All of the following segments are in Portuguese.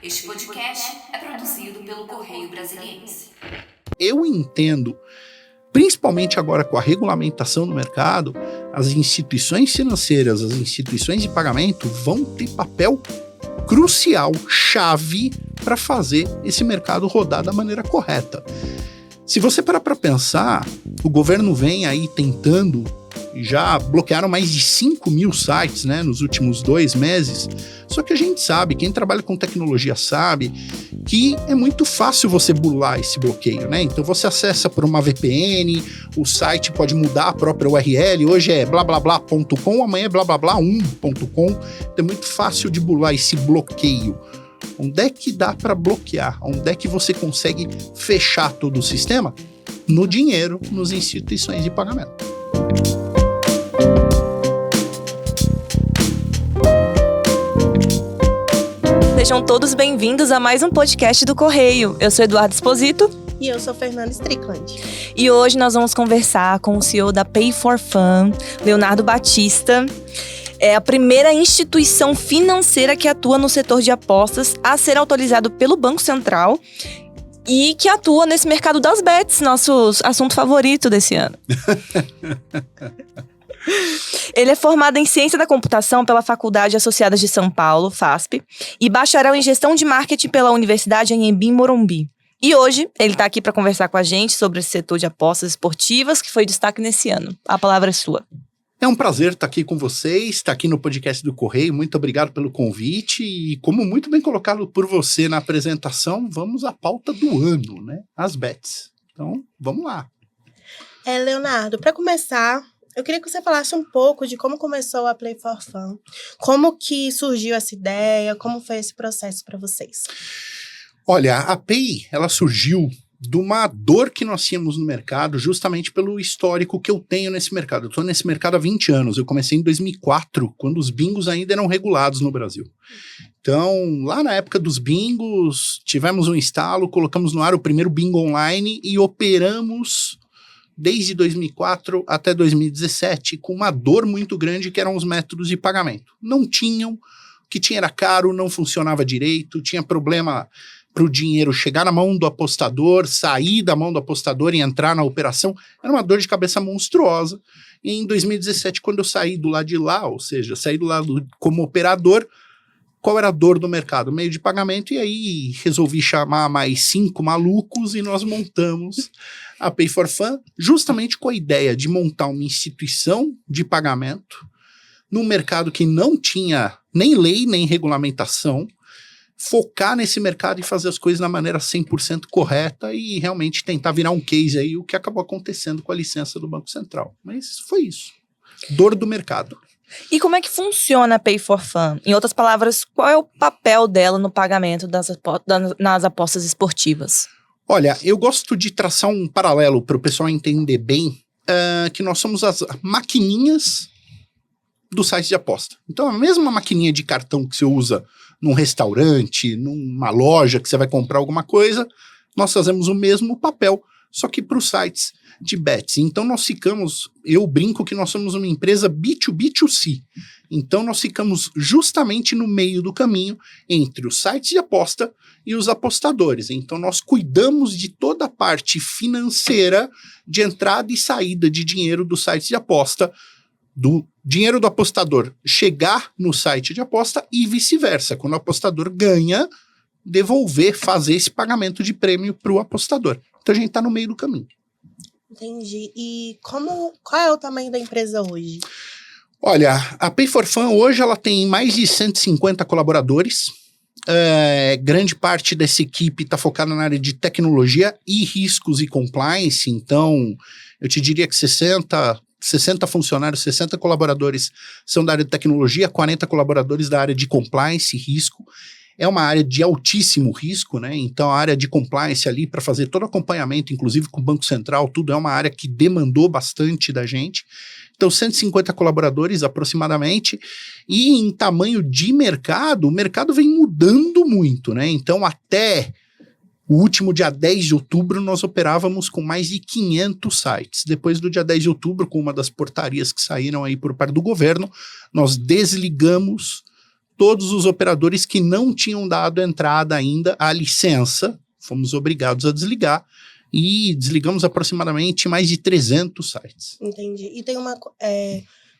Este podcast é produzido pelo Correio Brasiliense. Eu entendo, principalmente agora com a regulamentação do mercado, as instituições financeiras, as instituições de pagamento vão ter papel crucial, chave, para fazer esse mercado rodar da maneira correta. Se você parar para pensar, o governo vem aí tentando, já bloquearam mais de 5 mil sites, né, nos últimos 2 meses, só que a gente sabe, quem trabalha com tecnologia sabe, que é muito fácil você burlar esse bloqueio, né? Então você acessa por uma VPN, o site pode mudar a própria URL, hoje é blablablá.com, amanhã é blablablá1.com, então é muito fácil de burlar esse bloqueio. Onde é que dá para bloquear? Onde é que você consegue fechar todo o sistema? No dinheiro, nas instituições de pagamento. Sejam todos bem-vindos a mais um podcast do Correio. Eu sou Eduardo Esposito. E eu sou Fernanda Strickland. E hoje nós vamos conversar com o CEO da Pay for Fun, Leonardo Batista. É a primeira instituição financeira que atua no setor de apostas a ser autorizado pelo Banco Central e que atua nesse mercado das bets, nosso assunto favorito desse ano. Ele é formado em Ciência da Computação pela Faculdade Associadas de São Paulo, FASP, e bacharel em Gestão de Marketing pela Universidade Anhembi Morumbi. E hoje ele está aqui para conversar com a gente sobre esse setor de apostas esportivas que foi destaque nesse ano. A palavra é sua. É um prazer estar aqui com vocês, estar aqui no podcast do Correio. Muito obrigado pelo convite e, como muito bem colocado por você na apresentação, vamos à pauta do ano, né? As bets. Então, vamos lá. Leonardo, para começar, eu queria que você falasse um pouco de como começou a Pay for Fun, como que surgiu essa ideia, como foi esse processo para vocês? Olha, a Pay, ela surgiu de uma dor que nós tínhamos no mercado, justamente pelo histórico que eu tenho nesse mercado. Eu estou nesse mercado há 20 anos, eu comecei em 2004, quando os bingos ainda eram regulados no Brasil. Então, lá na época dos bingos, tivemos um instalo, colocamos no ar o primeiro bingo online e operamos desde 2004 até 2017 com uma dor muito grande que eram os métodos de pagamento. Não tinham, o que tinha era caro, não funcionava direito, tinha problema para o dinheiro chegar na mão do apostador, sair da mão do apostador e entrar na operação, era uma dor de cabeça monstruosa. E em 2017, quando eu saí do lado de lá, ou seja, saí do lado como operador, qual era a dor do mercado? Meio de pagamento, e aí resolvi chamar mais 5 malucos e nós montamos a Pay for Fun, justamente com a ideia de montar uma instituição de pagamento num mercado que não tinha nem lei, nem regulamentação, focar nesse mercado e fazer as coisas da maneira 100% correta e realmente tentar virar um case aí, o que acabou acontecendo com a licença do Banco Central. Mas foi isso. Dor do mercado. E como é que funciona a Pay for Fun? Em outras palavras, qual é o papel dela no pagamento nas apostas esportivas? Olha, eu gosto de traçar um paralelo para o pessoal entender bem que nós somos as maquininhas do site de aposta. Então, a mesma maquininha de cartão que você usa num restaurante, numa loja que você vai comprar alguma coisa, nós fazemos o mesmo papel, só que para os sites de bets. Então nós ficamos, eu brinco que nós somos uma empresa B2B2C. Então nós ficamos justamente no meio do caminho entre os sites de aposta e os apostadores. Então nós cuidamos de toda a parte financeira de entrada e saída de dinheiro do site de aposta, do dinheiro do apostador chegar no site de aposta e vice-versa. Quando o apostador ganha, devolver, fazer esse pagamento de prêmio para o apostador. Então a gente está no meio do caminho. Entendi. E qual é o tamanho da empresa hoje? Olha, a Pay for Fun hoje ela tem mais de 150 colaboradores. Grande parte dessa equipe está focada na área de tecnologia e riscos e compliance. Então, eu te diria que 60 funcionários, 60 colaboradores são da área de tecnologia, 40 colaboradores da área de compliance e risco. É uma área de altíssimo risco, né? Então a área de compliance ali para fazer todo o acompanhamento, inclusive com o Banco Central, tudo é uma área que demandou bastante da gente. Então 150 colaboradores aproximadamente, e em tamanho de mercado, o mercado vem mudando muito, né? Então até o último dia 10 de outubro nós operávamos com mais de 500 sites. Depois do dia 10 de outubro, com uma das portarias que saíram aí por parte do governo, nós desligamos todos os operadores que não tinham dado entrada ainda à licença, fomos obrigados a desligar, e desligamos aproximadamente mais de 300 sites. Entendi. E tem o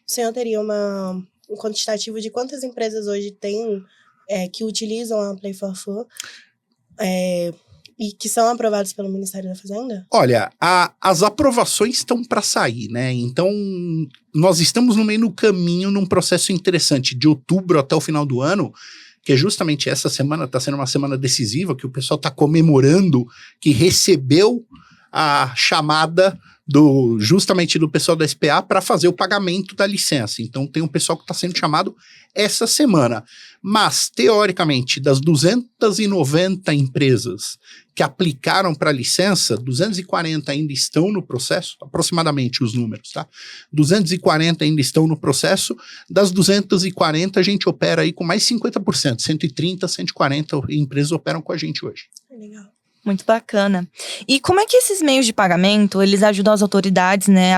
senhor teria um quantitativo de quantas empresas hoje tem que utilizam a Play for Fun e que são aprovados pelo Ministério da Fazenda? Olha, as aprovações estão para sair, né? Então, nós estamos no meio do caminho num processo interessante, de outubro até o final do ano, que é justamente essa semana, está sendo uma semana decisiva, que o pessoal está comemorando que recebeu a chamada justamente do pessoal da SPA para fazer o pagamento da licença. Então tem um pessoal que está sendo chamado essa semana. Mas, teoricamente, das 290 empresas que aplicaram para a licença, 240 ainda estão no processo, aproximadamente os números, tá? 240 ainda estão no processo, das 240 a gente opera aí com mais 50%, 130, 140 empresas operam com a gente hoje. Legal. Muito bacana. E como é que esses meios de pagamento, eles ajudam as autoridades, né,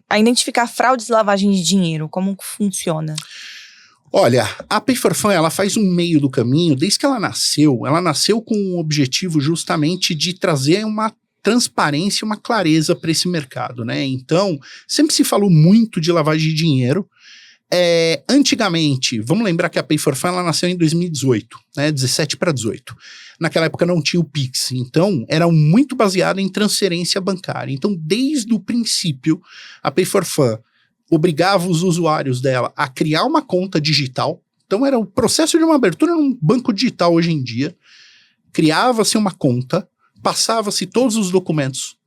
a identificar fraudes e lavagem de dinheiro? Como funciona? Olha, a Pay for Fun, ela faz um meio do caminho, desde que ela nasceu com o objetivo justamente de trazer uma transparência, uma clareza para esse mercado, né? Então, sempre se falou muito de lavagem de dinheiro. Antigamente, vamos lembrar que a Pay for Fun ela nasceu em 2018, né, 17 para 18. Naquela época não tinha o Pix, então era muito baseada em transferência bancária. Então, desde o princípio, a Pay for Fun obrigava os usuários dela a criar uma conta digital. Então, era o processo de uma abertura num banco digital hoje em dia. Criava-se uma conta, passava-se todos os documentos,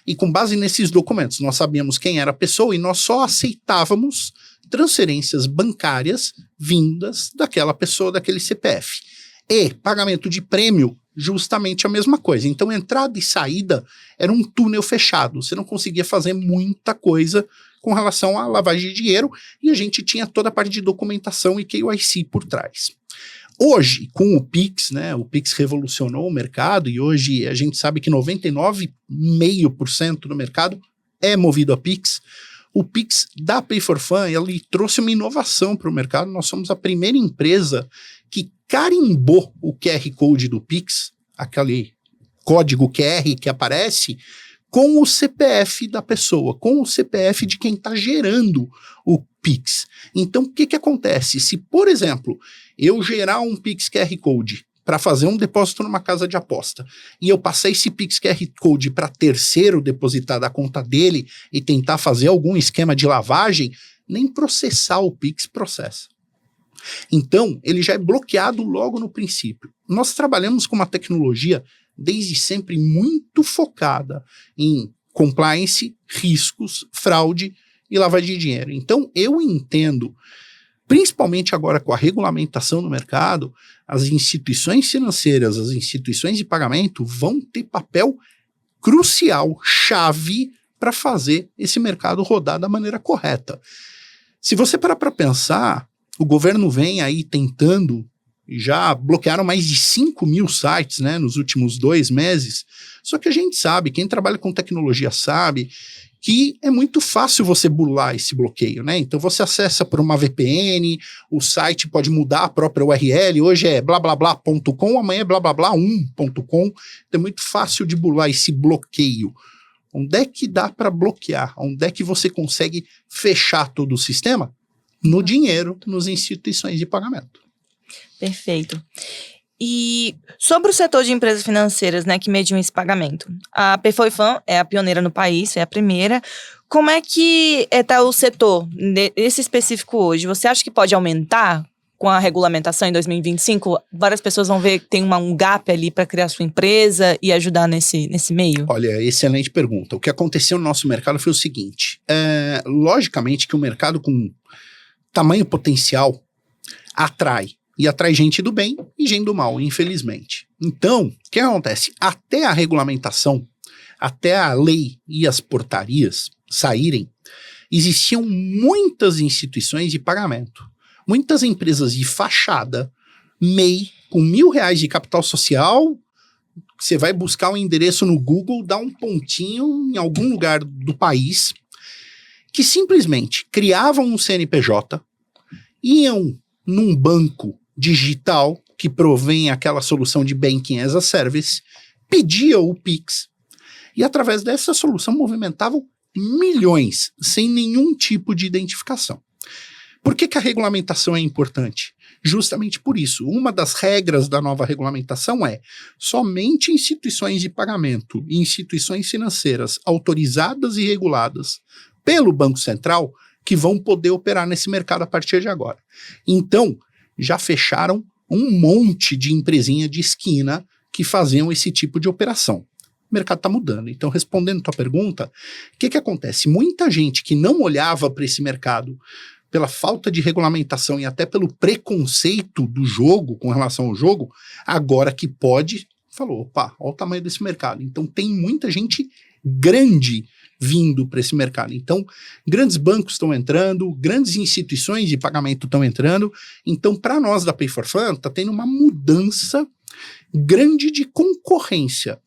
e com base nesses documentos, nós sabíamos quem era a pessoa e nós só aceitávamos transferências bancárias vindas daquela pessoa, daquele CPF. E pagamento de prêmio, justamente a mesma coisa. Então, entrada e saída era um túnel fechado. Você não conseguia fazer muita coisa com relação à lavagem de dinheiro e a gente tinha toda a parte de documentação e KYC por trás. Hoje, com o Pix, né, o Pix revolucionou o mercado e hoje a gente sabe que 99,5% do mercado é movido a Pix. O Pix da Pay for Fun, ele trouxe uma inovação para o mercado. Nós somos a primeira empresa que carimbou o QR Code do Pix, aquele código QR que aparece, com o CPF da pessoa, com o CPF de quem está gerando o Pix. Então, o que acontece? Se, por exemplo, eu gerar um Pix QR Code para fazer um depósito numa casa de aposta, e eu passar esse Pix QR Code para terceiro depositar da conta dele e tentar fazer algum esquema de lavagem, nem processar o Pix processa. Então, ele já é bloqueado logo no princípio. Nós trabalhamos com uma tecnologia desde sempre muito focada em compliance, riscos, fraude e lavagem de dinheiro. Então, eu entendo, principalmente agora com a regulamentação no mercado, as instituições financeiras, as instituições de pagamento vão ter papel crucial, chave, para fazer esse mercado rodar da maneira correta. Se você parar para pensar, o governo vem aí tentando, já bloquearam mais de 5 mil sites, né, nos últimos 2 meses, só que a gente sabe, quem trabalha com tecnologia sabe, que é muito fácil você burlar esse bloqueio, né? Então você acessa por uma VPN, o site pode mudar a própria URL, hoje é blablablá.com, amanhã é blablablá1.com, então é muito fácil de burlar esse bloqueio. Onde é que dá para bloquear? Onde é que você consegue fechar todo o sistema? No dinheiro, nas instituições de pagamento. Perfeito. E sobre o setor de empresas financeiras, né, que mediam esse pagamento, a Pay for Fun é a pioneira no país, é a primeira. Como é que está o setor, esse específico hoje? Você acha que pode aumentar com a regulamentação em 2025? Várias pessoas vão ver que tem um gap ali para criar sua empresa e ajudar nesse meio? Olha, excelente pergunta. O que aconteceu no nosso mercado foi o seguinte, logicamente que o mercado com tamanho potencial atrai gente do bem e gente do mal, infelizmente. Então, o que acontece? Até a regulamentação, até a lei e as portarias saírem, existiam muitas instituições de pagamento, muitas empresas de fachada, MEI, com R$1.000 de capital social, você vai buscar um endereço no Google, dá um pontinho em algum lugar do país, que simplesmente criavam um CNPJ, iam num banco digital que provém aquela solução de Banking as a Service, pedia o Pix e através dessa solução movimentavam milhões sem nenhum tipo de identificação. Por que a regulamentação é importante? Justamente por isso. Uma das regras da nova regulamentação é somente instituições de pagamento e instituições financeiras autorizadas e reguladas pelo Banco Central que vão poder operar nesse mercado a partir de agora. Então, já fecharam um monte de empresinha de esquina que faziam esse tipo de operação. O mercado está mudando. Então, respondendo a tua pergunta, o que acontece? Muita gente que não olhava para esse mercado pela falta de regulamentação e até pelo preconceito do jogo com relação ao jogo, agora que pode, falou, opa, olha o tamanho desse mercado. Então, tem muita gente grande vindo para esse mercado. Então, grandes bancos estão entrando, grandes instituições de pagamento estão entrando. Então, para nós da Pay for Fun, está tendo uma mudança grande de concorrência.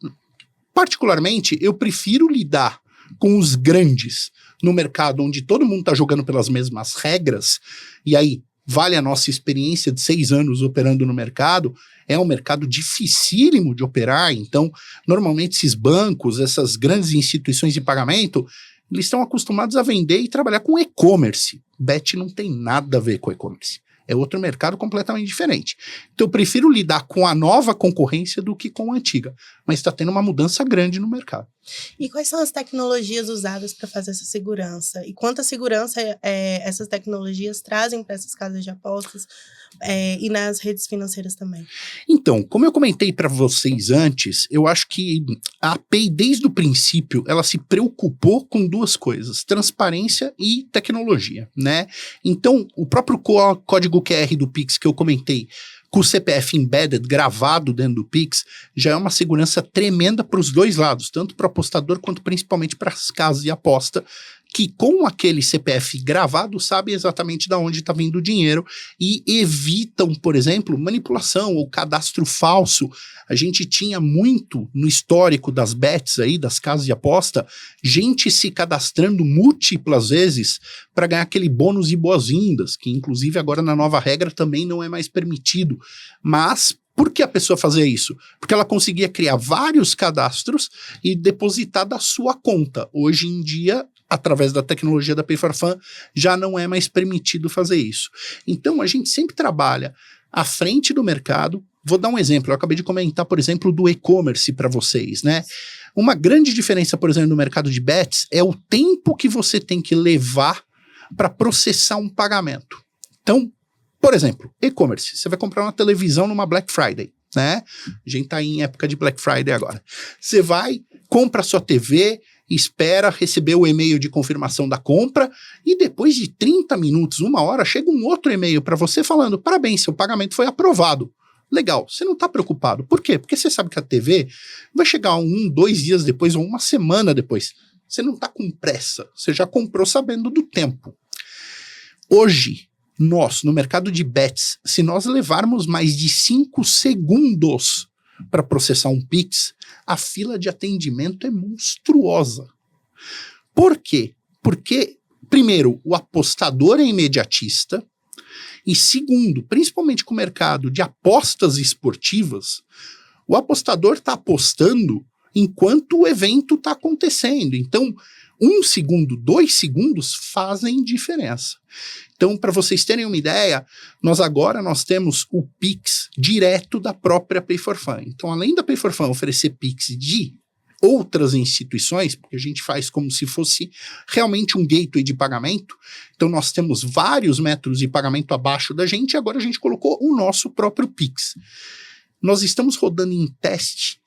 Particularmente, eu prefiro lidar com os grandes no mercado onde todo mundo está jogando pelas mesmas regras, e aí vale a nossa experiência de 6 anos operando no mercado, é um mercado dificílimo de operar, então normalmente esses bancos, essas grandes instituições de pagamento, eles estão acostumados a vender e trabalhar com e-commerce. Bet não tem nada a ver com e-commerce. É outro mercado completamente diferente. Então eu prefiro lidar com a nova concorrência do que com a antiga. Mas está tendo uma mudança grande no mercado. E quais são as tecnologias usadas para fazer essa segurança? E quanta segurança essas tecnologias trazem para essas casas de apostas e nas redes financeiras também? Então, como eu comentei para vocês antes, eu acho que a Pay, desde o princípio, ela se preocupou com 2 coisas, transparência e tecnologia, né? Então, o próprio código QR do Pix que eu comentei, com o CPF embedded, gravado dentro do Pix, já é uma segurança tremenda para os 2 lados, tanto para o apostador quanto principalmente para as casas de aposta, que com aquele CPF gravado sabem exatamente de onde está vindo o dinheiro e evitam, por exemplo, manipulação ou cadastro falso. A gente tinha muito no histórico das bets aí, das casas de aposta, gente se cadastrando múltiplas vezes para ganhar aquele bônus e boas-vindas, que inclusive agora na nova regra também não é mais permitido. Mas por que a pessoa fazia isso? Porque ela conseguia criar vários cadastros e depositar da sua conta. Hoje em dia, através da tecnologia da Pay for Fun, já não é mais permitido fazer isso. Então, a gente sempre trabalha à frente do mercado. Vou dar um exemplo. Eu acabei de comentar, por exemplo, do e-commerce para vocês, né? Uma grande diferença, por exemplo, no mercado de bets é o tempo que você tem que levar para processar um pagamento. Então, por exemplo, e-commerce. Você vai comprar uma televisão numa Black Friday, né? A gente tá em época de Black Friday agora. Você vai, compra a sua TV, espera receber o e-mail de confirmação da compra e depois de 30 minutos, 1 hora, chega um outro e-mail para você falando, parabéns, seu pagamento foi aprovado. Legal, você não está preocupado. Por quê? Porque você sabe que a TV vai chegar 1, 2 dias depois ou 1 semana depois. Você não está com pressa, você já comprou sabendo do tempo. Hoje, nós, no mercado de bets, se nós levarmos mais de 5 segundos para processar um Pix, a fila de atendimento é monstruosa. Por quê? Porque, primeiro, o apostador é imediatista, e segundo, principalmente com o mercado de apostas esportivas, o apostador está apostando enquanto o evento está acontecendo. Então, 1 segundo, 2 segundos fazem diferença. Então, para vocês terem uma ideia, nós temos o Pix direto da própria Pay for Fun. Então, além da Pay for Fun oferecer Pix de outras instituições, porque a gente faz como se fosse realmente um gateway de pagamento, então nós temos vários métodos de pagamento abaixo da gente e agora a gente colocou o nosso próprio Pix. Nós estamos rodando em teste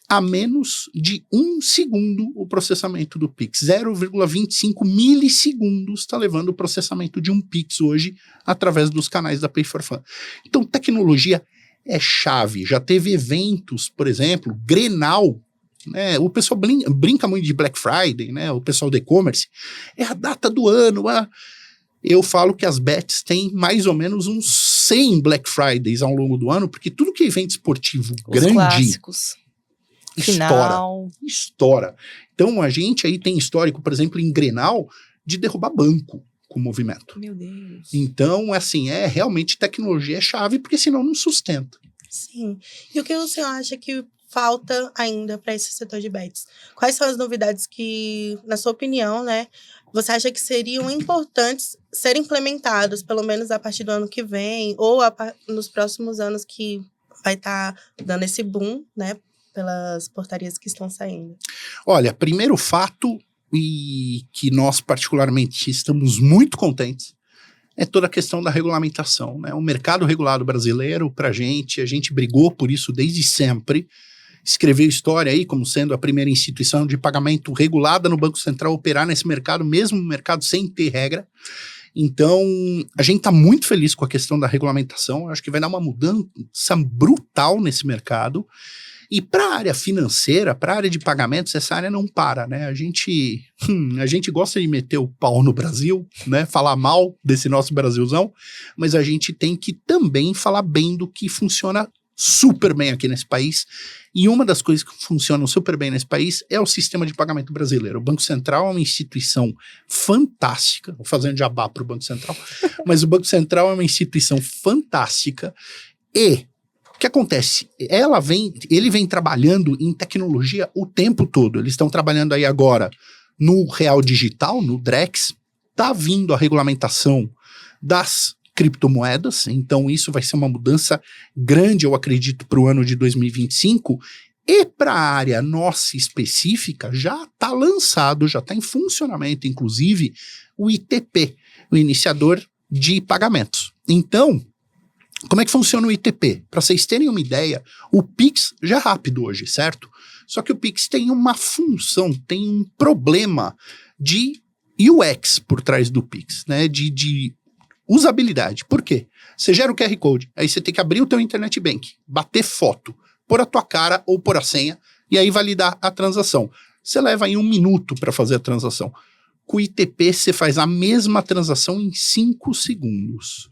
a menos de 1 segundo o processamento do Pix. 0,25 milissegundos está levando o processamento de um Pix hoje através dos canais da Pay for Fun. Então, tecnologia é chave. Já teve eventos, por exemplo, Grenal, né? O pessoal brinca muito de Black Friday, né? O pessoal do e-commerce. É a data do ano. Eu falo que as bets têm mais ou menos uns 100 Black Fridays ao longo do ano, porque tudo que é evento esportivo grande... clássicos. Estoura. Então a gente aí tem histórico, por exemplo, em Grenal, de derrubar banco. com o movimento. Meu Deus. Então, assim, realmente tecnologia é chave, porque senão não sustenta. Sim. E o que o senhor acha que falta ainda para esse setor de bets? Quais são as novidades que, na sua opinião, né, você acha que seriam importantes serem implementados, pelo menos a partir do ano que vem, ou nos próximos anos que vai estar dando esse boom, né, pelas portarias que estão saindo? Olha, primeiro fato, e que nós particularmente estamos muito contentes, é toda a questão da regulamentação, né? O mercado regulado brasileiro, a gente brigou por isso desde sempre, escreveu história aí como sendo a primeira instituição de pagamento regulada no Banco Central a operar nesse mercado, mesmo no mercado sem ter regra. Então, a gente está muito feliz com a questão da regulamentação, acho que vai dar uma mudança brutal nesse mercado. E para a área financeira, para a área de pagamentos, essa área não para, né? A gente gosta de meter o pau no Brasil, né? Falar mal desse nosso Brasilzão, mas a gente tem que também falar bem do que funciona super bem aqui nesse país. E uma das coisas que funcionam super bem nesse país é o sistema de pagamento brasileiro. O Banco Central é uma instituição fantástica, vou fazendo jabá para o Banco Central, mas o Banco Central é uma instituição fantástica e o que acontece? Ele vem trabalhando em tecnologia o tempo todo. Eles estão trabalhando aí agora no Real Digital, no Drex. Está vindo a regulamentação das criptomoedas. Então isso vai ser uma mudança grande, eu acredito, para o ano de 2025. E para a área nossa específica, já está lançado, já está em funcionamento, inclusive, o ITP, o Iniciador de Pagamentos. Então, como é que funciona o ITP? Para vocês terem uma ideia, o Pix já é rápido hoje, certo? Só que o Pix tem uma função, tem um problema de UX por trás do Pix, né? De usabilidade. Por quê? Você gera o QR Code, aí você tem que abrir o teu Internet Bank, bater foto, pôr a tua cara ou pôr a senha, e aí validar a transação. Você leva aí 1 minuto para fazer a transação. Com o ITP, você faz a mesma transação em 5 segundos.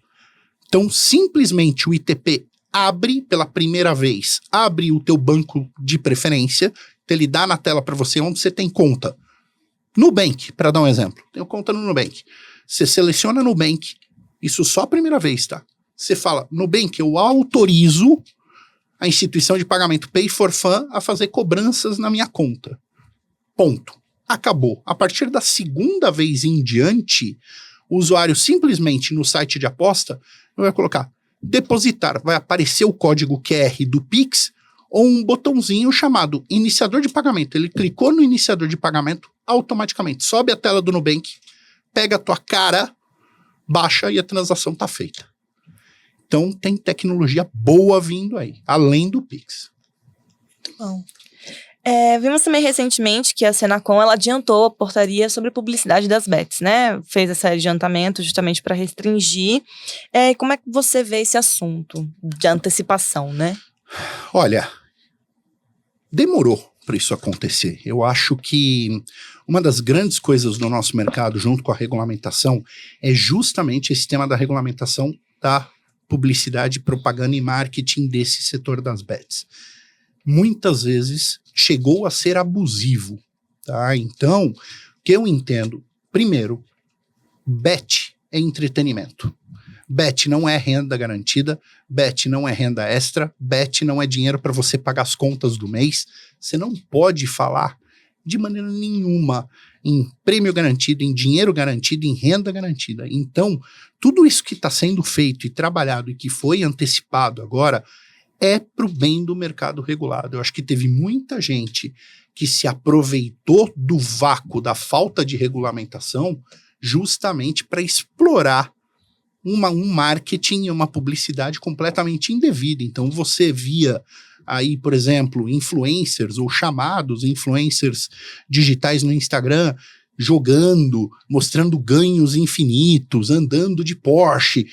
Então, simplesmente o ITP abre pela primeira vez, abre o teu banco de preferência, então ele dá na tela para você onde você tem conta. Nubank, para dar um exemplo. Tenho conta no Nubank. Você seleciona Nubank, isso só a primeira vez, tá? Você fala, Nubank, eu autorizo a instituição de pagamento Pay for Fun a fazer cobranças na minha conta. Ponto. Acabou. A partir da segunda vez em diante, o usuário simplesmente no site de aposta vai colocar depositar, vai aparecer o código QR do Pix ou um botãozinho chamado iniciador de pagamento. Ele clicou no iniciador de pagamento, automaticamente sobe a tela do Nubank, pega a tua cara, baixa e a transação tá feita. Então tem tecnologia boa vindo aí, além do Pix. Muito bom. Vimos também recentemente que a Senacom ela adiantou a portaria sobre publicidade das bets, né? Fez esse adiantamento justamente para restringir. Como é que você vê esse assunto de antecipação, né? Olha, demorou para isso acontecer. Eu acho que uma das grandes coisas do nosso mercado, junto com a regulamentação, é justamente esse tema da regulamentação da publicidade, propaganda e marketing desse setor das bets. Muitas vezes chegou a ser abusivo, tá? Então, o que eu entendo, primeiro, bet é entretenimento. Bet não é renda garantida, bet não é renda extra, bet não é dinheiro para você pagar as contas do mês. Você não pode falar de maneira nenhuma em prêmio garantido, em dinheiro garantido, em renda garantida. Então, tudo isso que está sendo feito e trabalhado e que foi antecipado agora é para o bem do mercado regulado. Eu acho que teve muita gente que se aproveitou do vácuo, da falta de regulamentação, justamente para explorar um marketing, uma publicidade completamente indevida. Então você via aí, por exemplo, influencers ou chamados influencers digitais no Instagram jogando, mostrando ganhos infinitos, andando de Porsche.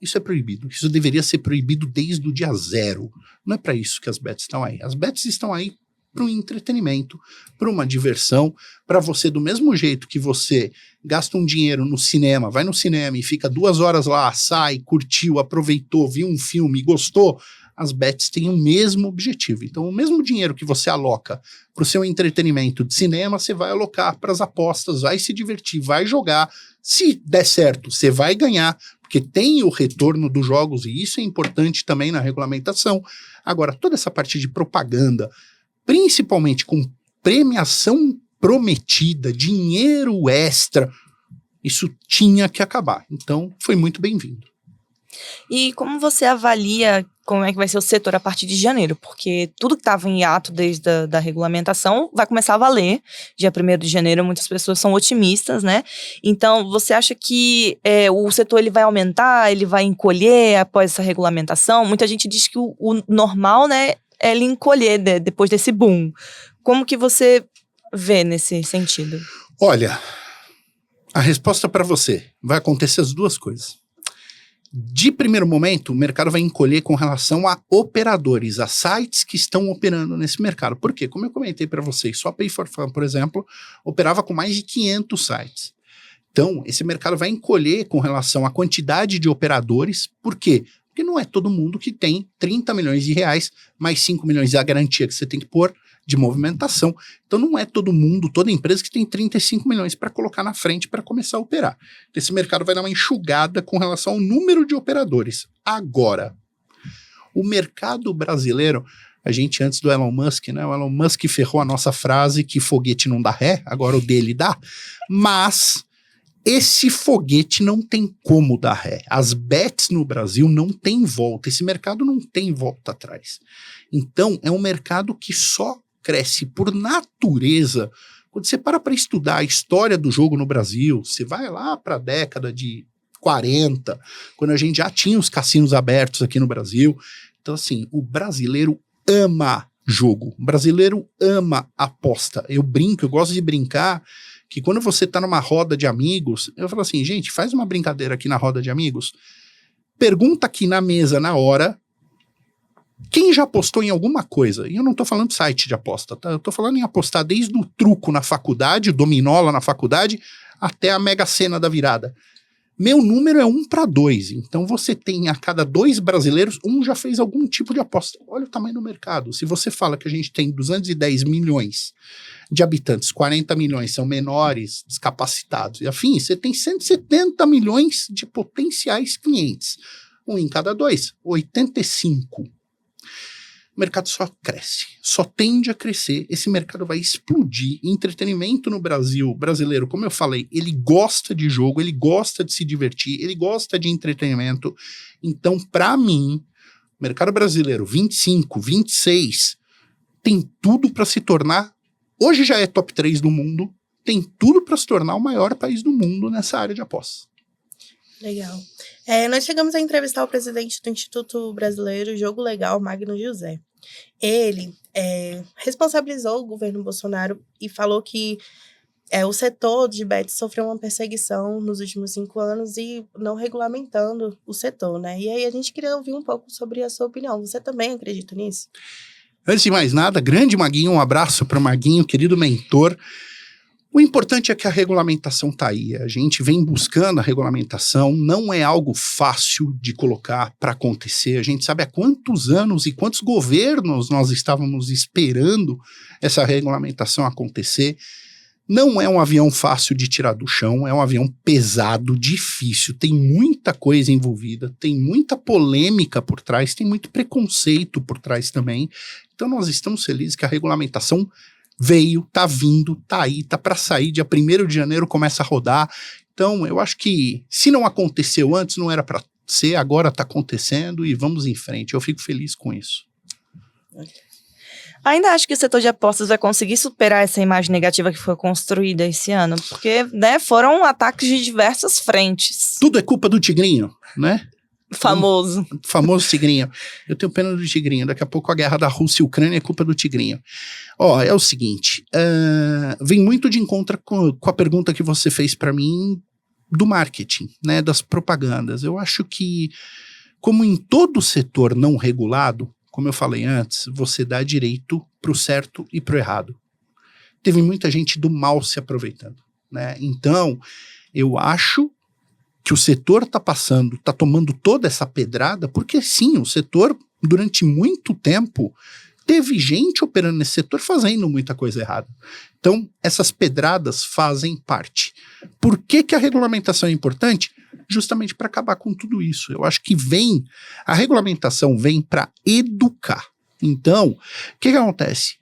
Isso é proibido. Isso deveria ser proibido desde o dia 0. Não é para isso que as bets estão aí. As bets estão aí para um entretenimento, para uma diversão, para você, do mesmo jeito que você gasta um dinheiro no cinema, vai no cinema e fica 2 horas lá, sai, curtiu, aproveitou, viu um filme, gostou, as bets têm o mesmo objetivo. Então, o mesmo dinheiro que você aloca para o seu entretenimento de cinema, você vai alocar para as apostas, vai se divertir, vai jogar. Se der certo, você vai ganhar, porque tem o retorno dos jogos, e isso é importante também na regulamentação. Agora, toda essa parte de propaganda, principalmente com premiação prometida, dinheiro extra, isso tinha que acabar. Então, foi muito bem-vindo. E como você avalia como é que vai ser o setor a partir de janeiro? Porque tudo que estava em ato desde a regulamentação vai começar a valer. Dia 1º de janeiro, muitas pessoas são otimistas, né? Então, você acha que o setor ele vai aumentar, ele vai encolher após essa regulamentação? Muita gente diz que o normal, né, é ele encolher depois desse boom. Como que você vê nesse sentido? Olha, a resposta para você vai acontecer as duas coisas. De primeiro momento, o mercado vai encolher com relação a operadores, a sites que estão operando nesse mercado. Por quê? Como eu comentei para vocês, só a Pay for Fun, por exemplo, operava com mais de 500 sites. Então, esse mercado vai encolher com relação à quantidade de operadores. Por quê? Porque não é todo mundo que tem 30 milhões de reais, mais 5 milhões a garantia que você tem que pôr de movimentação. Então não é todo mundo, toda empresa que tem 35 milhões para colocar na frente para começar a operar. Então, esse mercado vai dar uma enxugada com relação ao número de operadores. Agora, o mercado brasileiro, a gente antes do Elon Musk, né? O Elon Musk ferrou a nossa frase que foguete não dá ré, agora o dele dá, mas esse foguete não tem como dar ré. As bets no Brasil não tem volta, esse mercado não tem volta atrás. Então, é um mercado que só cresce por natureza. Quando você para estudar a história do jogo no Brasil, você vai lá para a década de 40, quando a gente já tinha os cassinos abertos aqui no Brasil. Então, assim, o brasileiro ama jogo, o brasileiro ama aposta. Eu brinco, eu gosto de brincar, que quando você tá numa roda de amigos, eu falo assim, gente, faz uma brincadeira aqui na roda de amigos, pergunta aqui na mesa, na hora, quem já apostou em alguma coisa? E eu não tô falando site de aposta, tá? Eu tô falando em apostar desde o truco na faculdade, o dominola na faculdade, até a Mega Sena da virada. Meu número é 1 para 2, então você tem a cada 2 brasileiros, um já fez algum tipo de aposta. Olha o tamanho do mercado. Se você fala que a gente tem 210 milhões de habitantes, 40 milhões são menores, descapacitados e afins, você tem 170 milhões de potenciais clientes. Um em cada 2, 85. O mercado só cresce, só tende a crescer, esse mercado vai explodir. Entretenimento no Brasil, brasileiro, como eu falei, ele gosta de jogo, ele gosta de se divertir, ele gosta de entretenimento. Então, para mim, o mercado brasileiro 25, 26, tem tudo para se tornar, hoje já é top 3 do mundo, tem tudo para se tornar o maior país do mundo nessa área de apostas. Legal. Nós chegamos a entrevistar o presidente do Instituto Brasileiro Jogo Legal, Magno José. Ele responsabilizou o governo Bolsonaro e falou que o setor de bets sofreu uma perseguição nos últimos 5 anos e não regulamentando o setor, né? E aí a gente queria ouvir um pouco sobre a sua opinião. Você também acredita nisso? Antes de mais nada, grande Maguinho, um abraço para o Maguinho, querido mentor. O importante é que a regulamentação está aí, a gente vem buscando a regulamentação, não é algo fácil de colocar para acontecer, a gente sabe há quantos anos e quantos governos nós estávamos esperando essa regulamentação acontecer. Não é um avião fácil de tirar do chão, é um avião pesado, difícil, tem muita coisa envolvida, tem muita polêmica por trás, tem muito preconceito por trás também. Então nós estamos felizes que a regulamentação veio, tá vindo, tá aí, tá para sair, dia 1º de janeiro começa a rodar. Então, eu acho que se não aconteceu antes, não era para ser, agora tá acontecendo e vamos em frente. Eu fico feliz com isso. Ainda acho que o setor de apostas vai conseguir superar essa imagem negativa que foi construída esse ano, porque, né, foram ataques de diversas frentes. Tudo é culpa do Tigrinho, né? Famoso. Famoso Tigrinho. Eu tenho pena do Tigrinho. Daqui a pouco a guerra da Rússia e Ucrânia é culpa do Tigrinho. É o seguinte, vem muito de encontro com a pergunta que você fez para mim do marketing, né, das propagandas. Eu acho que, como em todo setor não regulado, como eu falei antes, você dá direito pro certo e pro errado. Teve muita gente do mal se aproveitando, né? Então, eu acho que o setor está tomando toda essa pedrada, porque sim, o setor durante muito tempo, teve gente operando nesse setor fazendo muita coisa errada. Então, essas pedradas fazem parte. Por que que a regulamentação é importante? Justamente para acabar com tudo isso. Eu acho que a regulamentação vem para educar. Então, o que acontece?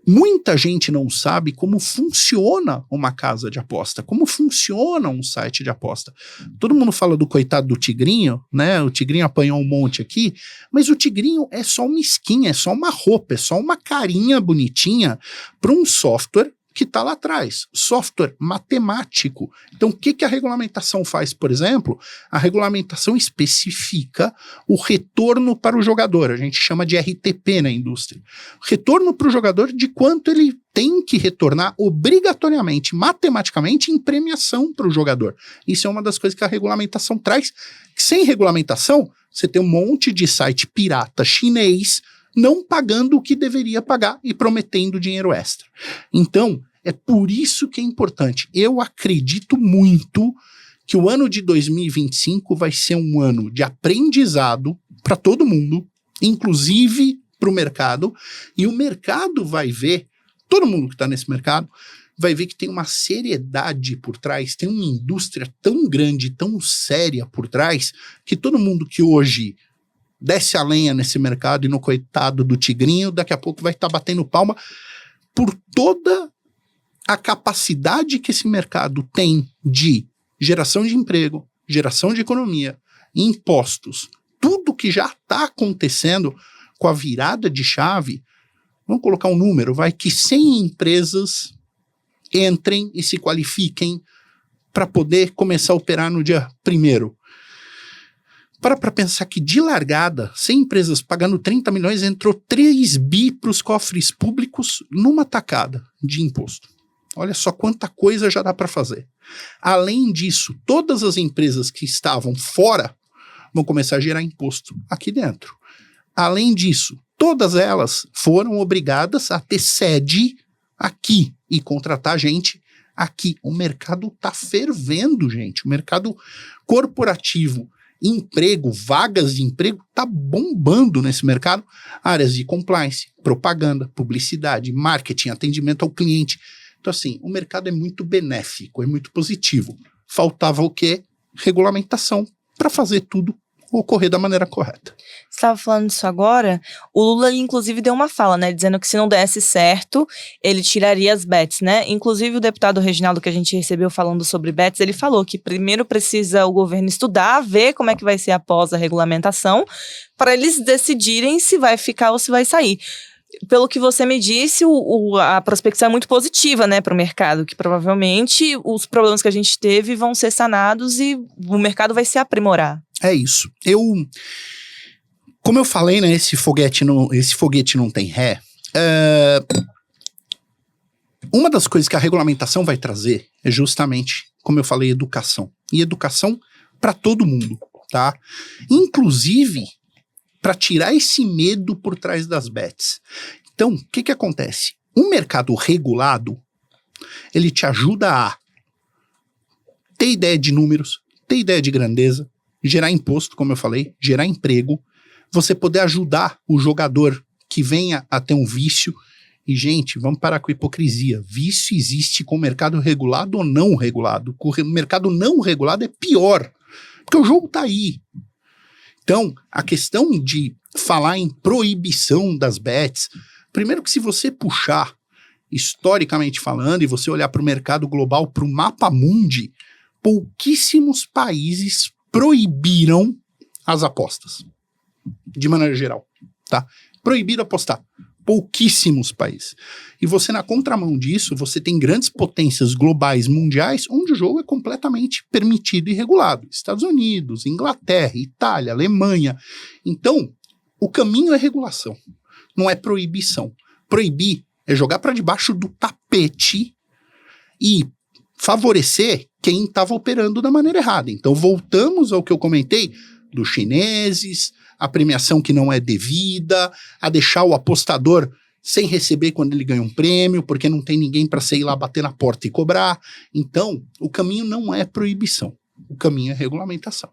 Muita gente não sabe como funciona uma casa de aposta, como funciona um site de aposta. Todo mundo fala do coitado do Tigrinho, né? O Tigrinho apanhou um monte aqui, mas o Tigrinho é só uma skin, é só uma roupa, é só uma carinha bonitinha para um software que está lá atrás, software matemático. Então, o que que a regulamentação faz, por exemplo? A regulamentação especifica o retorno para o jogador, a gente chama de RTP na indústria. Retorno para o jogador de quanto ele tem que retornar obrigatoriamente, matematicamente, em premiação para o jogador. Isso é uma das coisas que a regulamentação traz. Sem regulamentação, você tem um monte de site pirata chinês não pagando o que deveria pagar e prometendo dinheiro extra. Então, é por isso que é importante. Eu acredito muito que o ano de 2025 vai ser um ano de aprendizado para todo mundo, inclusive para o mercado, e o mercado vai ver, todo mundo que está nesse mercado, vai ver que tem uma seriedade por trás, tem uma indústria tão grande, tão séria por trás, que todo mundo que hoje desce a lenha nesse mercado e no coitado do Tigrinho, daqui a pouco vai estar batendo palma por toda a capacidade que esse mercado tem de geração de emprego, geração de economia, impostos, tudo que já está acontecendo com a virada de chave. Vamos colocar um número, vai que 100 empresas entrem e se qualifiquem para poder começar a operar no dia 1º. Para pensar que de largada, 100 empresas pagando 30 milhões, entrou 3 bi para os cofres públicos numa tacada de imposto. Olha só quanta coisa já dá para fazer. Além disso, todas as empresas que estavam fora vão começar a gerar imposto aqui dentro. Além disso, todas elas foram obrigadas a ter sede aqui e contratar gente aqui. O mercado está fervendo, gente. O mercado corporativo, emprego, vagas de emprego, tá bombando nesse mercado. Áreas de compliance, propaganda, publicidade, marketing, atendimento ao cliente. Então, assim, o mercado é muito benéfico, é muito positivo. Faltava o quê? Regulamentação para fazer tudo ocorrer da maneira correta. Você estava falando disso agora, o Lula, inclusive, deu uma fala, né, dizendo que se não desse certo, ele tiraria as bets, né? Inclusive, o deputado Reginaldo, que a gente recebeu falando sobre bets, ele falou que primeiro precisa o governo estudar, ver como é que vai ser após a regulamentação, para eles decidirem se vai ficar ou se vai sair. Pelo que você me disse, a prospecção é muito positiva, né, para o mercado, que provavelmente os problemas que a gente teve vão ser sanados e o mercado vai se aprimorar. É isso. Como eu falei, né, esse foguete não tem ré. Uma das coisas que a regulamentação vai trazer é justamente, como eu falei, educação. E educação para todo mundo, tá? Inclusive para tirar esse medo por trás das bets. Então, o que acontece? Um mercado regulado, ele te ajuda a ter ideia de números, ter ideia de grandeza, gerar imposto, como eu falei, gerar emprego, você poder ajudar o jogador que venha a ter um vício. E, gente, vamos parar com a hipocrisia. Vício existe com o mercado regulado ou não regulado. Com o mercado não regulado é pior, porque o jogo tá aí. Então, a questão de falar em proibição das bets, primeiro que se você puxar, historicamente falando, e você olhar para o mercado global, para o mapa mundi, pouquíssimos países proibiram as apostas, de maneira geral, tá? Proibido apostar. Pouquíssimos países. E você, na contramão disso, você tem grandes potências globais, mundiais, onde o jogo é completamente permitido e regulado. Estados Unidos, Inglaterra, Itália, Alemanha. Então, o caminho é regulação, não é proibição. Proibir é jogar para debaixo do tapete e favorecer quem estava operando da maneira errada. Então, voltamos ao que eu comentei dos chineses, a premiação que não é devida, a deixar o apostador sem receber quando ele ganha um prêmio, porque não tem ninguém para sair lá bater na porta e cobrar. Então, o caminho não é proibição, o caminho é regulamentação.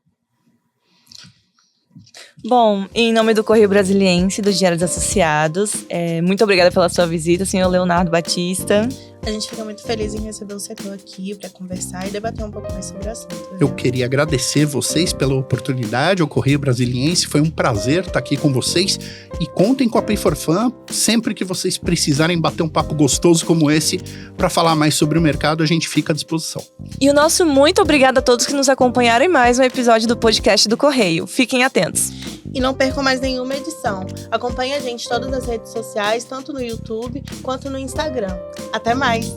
Bom, em nome do Correio Brasiliense, do Diário dos Associados, muito obrigada pela sua visita, senhor Leonardo Batista. A gente fica muito feliz em receber o setor aqui para conversar e debater um pouco mais sobre o assunto. Eu queria agradecer vocês pela oportunidade, ao Correio Brasiliense. Foi um prazer estar aqui com vocês. E contem com a Pay for Fun sempre que vocês precisarem bater um papo gostoso como esse para falar mais sobre o mercado, a gente fica à disposição. E o nosso muito obrigado a todos que nos acompanharam em mais um episódio do podcast do Correio. Fiquem atentos. E não percam mais nenhuma edição. Acompanhe a gente em todas as redes sociais, tanto no YouTube quanto no Instagram. Até mais!